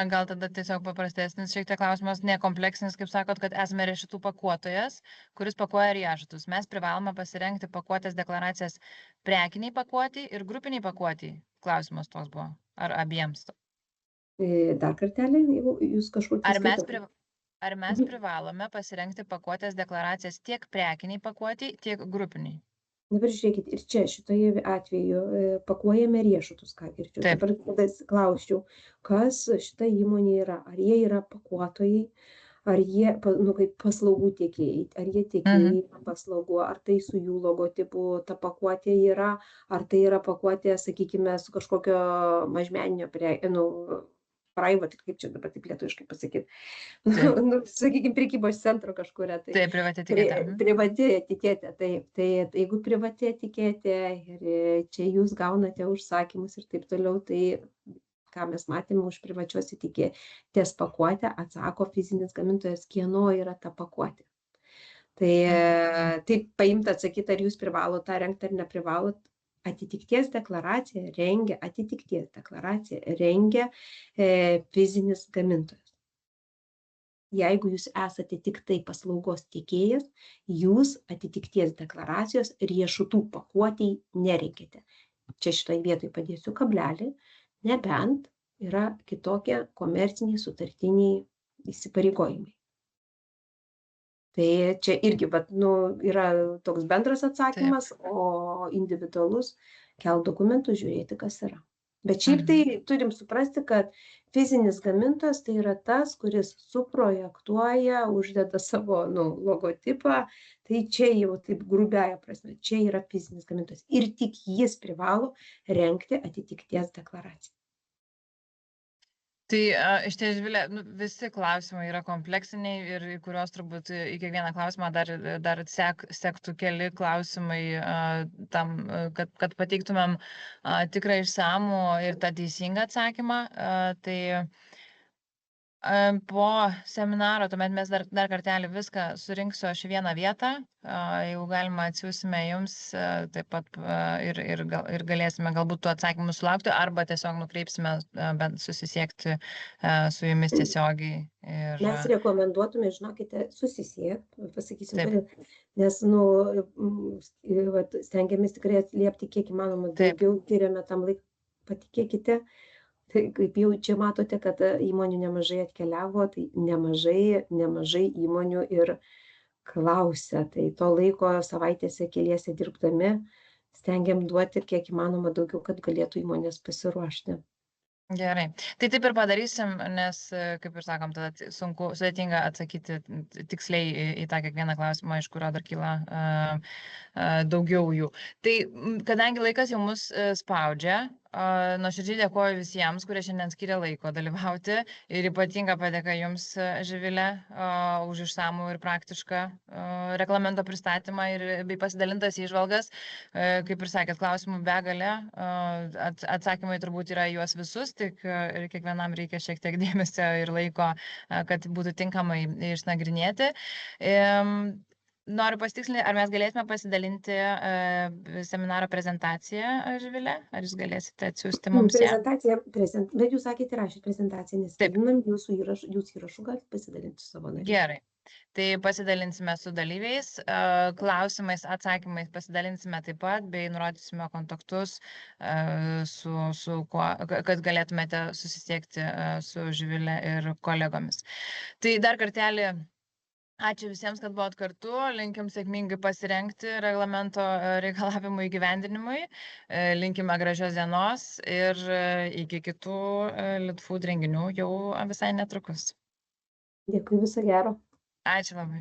Gal tada tiesiog paprastesnis šiek tiek klausimas, nekompleksinis, kaip sakot, kad esame riešutų pakuotojas, kuris pakuoja riešutus. Mes privalome pasirengti pakuotės deklaracijas prekiniai pakuotėjai ir grupiniai pakuotėjai. Klausimas toks buvo. Ar abiems? Dar kartelį, jeigu jūs kažkur... Ar mes privalome pasirengti pakuotės deklaracijas tiek prekiniai pakuotėjai, tiek grupiniai? Dabar žiūrėkit, ir čia šitoje atveju pakuojame riešutus, ką girdžiu. Dabar klausčiau, kas šita įmonė yra, ar jie yra pakuotojai, ar jie, kaip paslaugų tiekėjai, ar jie tiekėjai paslaugų, ar tai su jų logotipu ta pakuotė yra, ar tai yra pakuotė, sakykime, su kažkokio mažmeninio private, kaip čia dabar taip lietuviškai pasakyti, sakykime, prekybos centro kažkuria. Tai privati etiketė. Privati etiketė, taip. Tai jeigu privati etiketė ir čia jūs gaunate užsakymus ir taip toliau, tai ką mes matėme už privačios etiketės pakuotę, atsako fizinis gamintojas, kieno yra ta pakuotė. Tai taip paimti atsakyti, ar jūs privalot tą rengti ar neprivalot. Atitikties deklaraciją rengia fizinis gamintojas. Jeigu jūs esate tik tai paslaugos tiekėjas, jūs atitikties deklaracijos riešutų pakuotei nereikiate. Čia šitoje vietoje padėsiu kablelį, nebent yra kitokie komerciniai sutartiniai įsipareigojimai. Tai čia irgi yra toks bendras atsakymas, o individualus kelt dokumentus, žiūrėti, kas yra. Bet šiaip tai turim suprasti, kad fizinis gamintojas tai yra tas, kuris suprojektuoja, uždeda savo logotipą, tai čia jau taip grubiaja prasme, čia yra fizinis gamintojas. Ir tik jis privalo rengti atitikties deklaraciją. Tai iš ties, Živilė, visi klausimai yra kompleksiniai ir į kuriuos turbūt į kiekvieną klausimą dar sektų keli klausimai tam, kad pateiktumėm tikrą išsamų ir tą teisingą atsakymą. Tai po seminaro, tuomet mes dar kartelį viską surinksiu aš į vieną vietą, jeigu galima atsiųsime jums taip pat ir galėsime galbūt tų atsakymų sulaukti, arba tiesiog nukreipsime bent susisiekti su jumis tiesiogiai. Mes rekomenduotume, žinokite, susisiekti, pasakysim, kodėl, nes stengiamės tikrai atliepti kiek įmanoma daugiau, skiriame tam laiką, patikėkite. Tai kaip jau čia matote, kad įmonių nemažai atkeliavo, tai nemažai įmonių ir klausia. Tai to laiko savaitėse keliese dirbdami stengiam duoti kiek įmanoma daugiau, kad galėtų įmonės pasiruošti. Gerai. Tai taip ir padarysim, nes, kaip ir sakom, tada sudėtinga atsakyti tiksliai į tą kiekvieną klausimą, iš kurio dar kyla daugiau jų. Tai kadangi laikas jau mus spaudžia, Nuoširdžiai dėkoju visiems, kurie šiandien skiria laiko dalyvauti ir ypatinga padėka Jums, Živilė, už išsamų ir praktišką reglamento pristatymą bei pasidalintas įžvalgas. Kaip ir sakėt, klausimų begalė, atsakymai turbūt yra juos visus, tik ir kiekvienam reikia šiek tiek dėmesio ir laiko, kad būtų tinkamai išnagrinėti. Noriu pasitikslinti, ar mes galėsime pasidalinti seminaro prezentaciją, Živilė? Ar Jūs galėsite atsiųsti mums ją? Bet Jūs sakėte rašyti prezentaciją, neskidinam Jūsų įrašų, galite pasidalinti su savo nariais. Gerai. Tai pasidalinsime su dalyviais, klausimais, atsakymais pasidalinsime taip pat, bei nurodysime kontaktus, kad galėtumėte susisiekti su Živilė ir kolegomis. Tai dar kartelį ačiū visiems, kad buvot kartu, linkim sėkmingai pasirengti reglamento reikalavimų įgyvendinimui, linkime gražios dienos ir iki kitų Litfood renginių jau visai netrukus. Dėkui, viso gero. Ačiū labai.